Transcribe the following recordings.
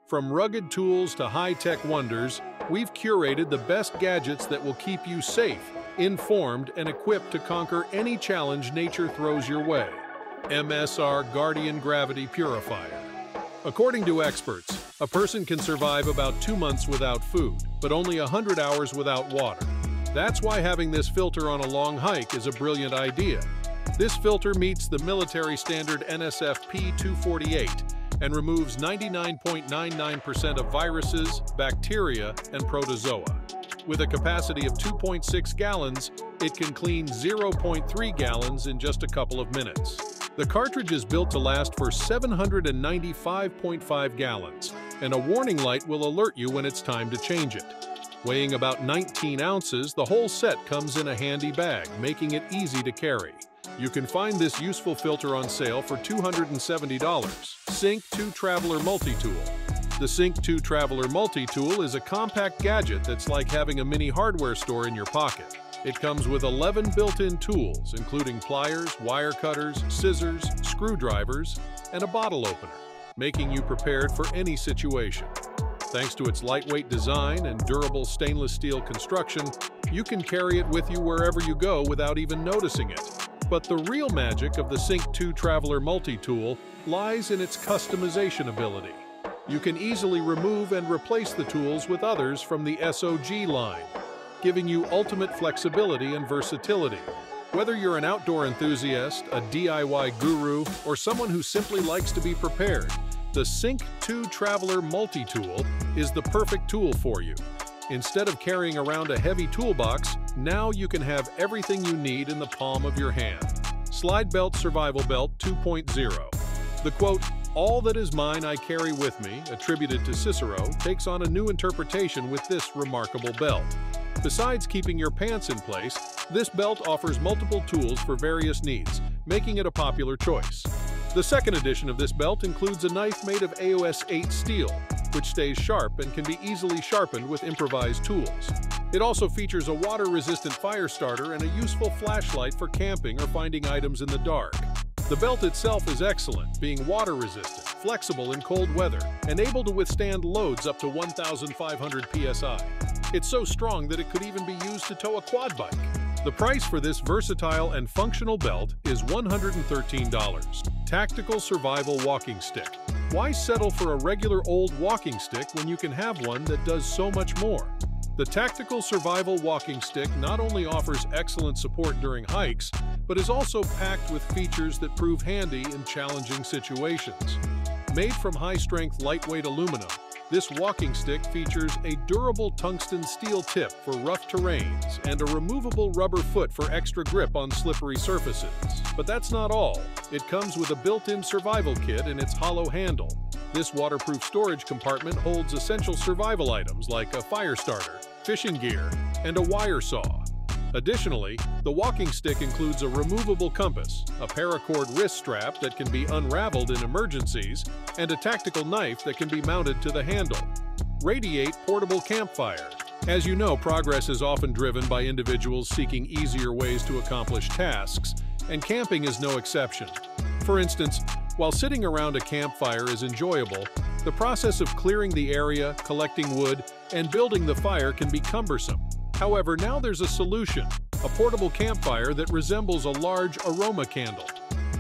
From rugged tools to high-tech wonders, we've curated the best gadgets that will keep you safe, informed, and equipped to conquer any challenge nature throws your way. MSR Guardian Gravity Purifier. According to experts, a person can survive about 2 months without food, but only 100 hours without water. That's why having this filter on a long hike is a brilliant idea. This filter meets the military standard NSFP 248 and removes 99.99% of viruses, bacteria, and protozoa. With a capacity of 2.6 gallons, it can clean 0.3 gallons in just a couple of minutes. The cartridge is built to last for 795.5 gallons, and a warning light will alert you when it's time to change it. Weighing about 19 ounces, the whole set comes in a handy bag, making it easy to carry. You can find this useful filter on sale for $270. Sync 2 Traveler Multitool. The Sync 2 Traveler Multitool is a compact gadget that's like having a mini hardware store in your pocket. It comes with 11 built-in tools, including pliers, wire cutters, scissors, screwdrivers, and a bottle opener, making you prepared for any situation. Thanks to its lightweight design and durable stainless steel construction, you can carry it with you wherever you go without even noticing it. But the real magic of the Sync 2 Traveler Multitool lies in its customization ability. You can easily remove and replace the tools with others from the SOG line, giving you ultimate flexibility and versatility. Whether you're an outdoor enthusiast, a DIY guru, or someone who simply likes to be prepared, the Sync 2 Traveler Multitool is the perfect tool for you. Instead of carrying around a heavy toolbox, now you can have everything you need in the palm of your hand. Slide Belt Survival Belt 2.0. The quote, "All that is mine I carry with me," attributed to Cicero, takes on a new interpretation with this remarkable belt. Besides keeping your pants in place, this belt offers multiple tools for various needs, making it a popular choice. The second edition of this belt includes a knife made of AOS 8 steel, which stays sharp and can be easily sharpened with improvised tools. It also features a water-resistant fire starter and a useful flashlight for camping or finding items in the dark. The belt itself is excellent, being water-resistant, flexible in cold weather, and able to withstand loads up to 1,500 psi. It's so strong that it could even be used to tow a quad bike. The price for this versatile and functional belt is $113. Tactical Survival Walking Stick. Why settle for a regular old walking stick when you can have one that does so much more? The Tactical Survival Walking Stick not only offers excellent support during hikes, but is also packed with features that prove handy in challenging situations. Made from high-strength, lightweight aluminum, this walking stick features a durable tungsten steel tip for rough terrains and a removable rubber foot for extra grip on slippery surfaces. But that's not all. It comes with a built-in survival kit in its hollow handle. This waterproof storage compartment holds essential survival items like a fire starter, fishing gear, and a wire saw. Additionally, the walking stick includes a removable compass, a paracord wrist strap that can be unraveled in emergencies, and a tactical knife that can be mounted to the handle. Radiate Portable Campfire. As you know, progress is often driven by individuals seeking easier ways to accomplish tasks, and camping is no exception. For instance, while sitting around a campfire is enjoyable, the process of clearing the area, collecting wood, and building the fire can be cumbersome. However, now there's a solution, a portable campfire that resembles a large aroma candle.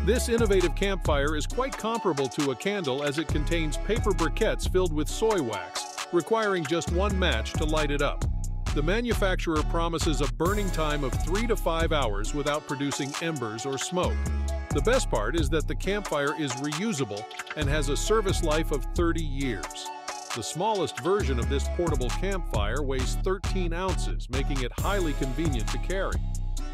This innovative campfire is quite comparable to a candle as it contains paper briquettes filled with soy wax, requiring just one match to light it up. The manufacturer promises a burning time of 3 to 5 hours without producing embers or smoke. The best part is that the campfire is reusable and has a service life of 30 years. The smallest version of this portable campfire weighs 13 ounces, making it highly convenient to carry.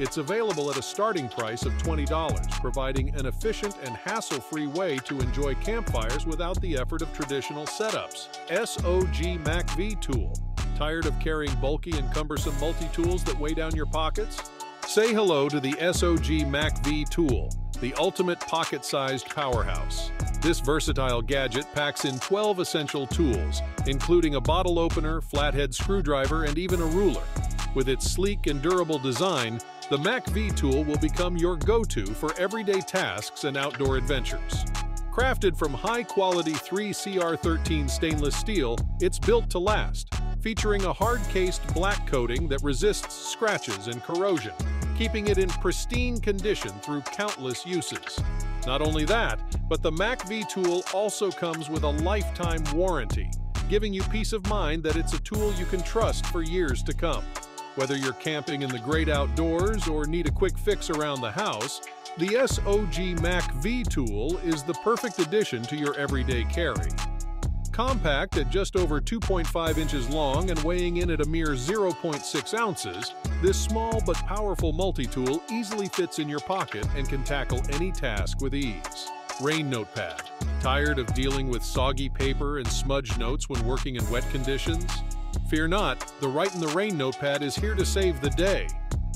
It's available at a starting price of $20, providing an efficient and hassle-free way to enjoy campfires without the effort of traditional setups. SOG MacV Tool. Tired of carrying bulky and cumbersome multi-tools that weigh down your pockets? Say hello to the SOG MacV Tool, the ultimate pocket-sized powerhouse. This versatile gadget packs in 12 essential tools, including a bottle opener, flathead screwdriver, and even a ruler. With its sleek and durable design, the MacV Tool will become your go-to for everyday tasks and outdoor adventures. Crafted from high-quality 3CR13 stainless steel, it's built to last, featuring a hard-cased black coating that resists scratches and corrosion, keeping it in pristine condition through countless uses. Not only that, but the MacV tool also comes with a lifetime warranty, giving you peace of mind that it's a tool you can trust for years to come. Whether you're camping in the great outdoors or need a quick fix around the house, the SOG MacV Tool is the perfect addition to your everyday carry. Compact at just over 2.5 inches long and weighing in at a mere 0.6 ounces, this small but powerful multi-tool easily fits in your pocket and can tackle any task with ease. Rain Notepad. Tired of dealing with soggy paper and smudged notes when working in wet conditions? Fear not, the Write in the Rain Notepad is here to save the day.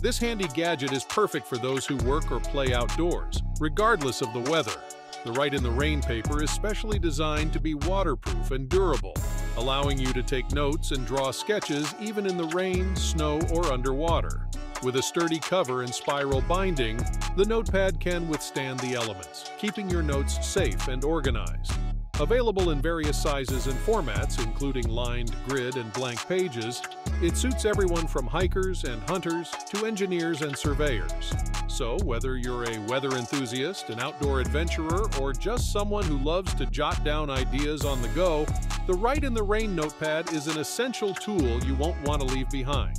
This handy gadget is perfect for those who work or play outdoors, regardless of the weather. The Write in the Rain paper is specially designed to be waterproof and durable, allowing you to take notes and draw sketches even in the rain, snow, or underwater. With a sturdy cover and spiral binding, the notepad can withstand the elements, keeping your notes safe and organized. Available in various sizes and formats, including lined, grid, and blank pages, it suits everyone from hikers and hunters to engineers and surveyors. So, whether you're a weather enthusiast, an outdoor adventurer, or just someone who loves to jot down ideas on the go, the Write in the Rain Notepad is an essential tool you won't want to leave behind.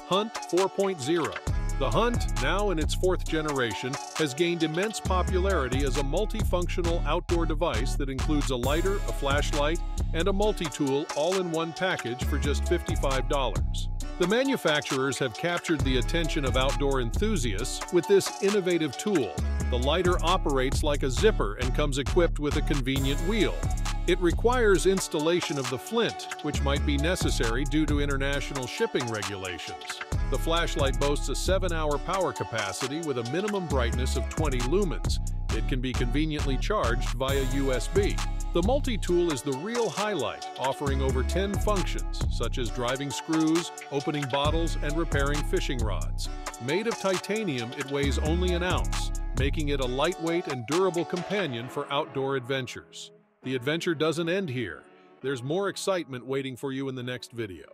Hunt 4.0. The Hunt, now in its fourth generation, has gained immense popularity as a multifunctional outdoor device that includes a lighter, a flashlight, and a multi-tool all in one package for just $55. The manufacturers have captured the attention of outdoor enthusiasts with this innovative tool. The lighter operates like a zipper and comes equipped with a convenient wheel. It requires installation of the flint, which might be necessary due to international shipping regulations. The flashlight boasts a 7-hour power capacity with a minimum brightness of 20 lumens. It can be conveniently charged via USB. The multi-tool is the real highlight, offering over 10 functions, such as driving screws, opening bottles, and repairing fishing rods. Made of titanium, it weighs only an ounce, making it a lightweight and durable companion for outdoor adventures. The adventure doesn't end here. There's more excitement waiting for you in the next video.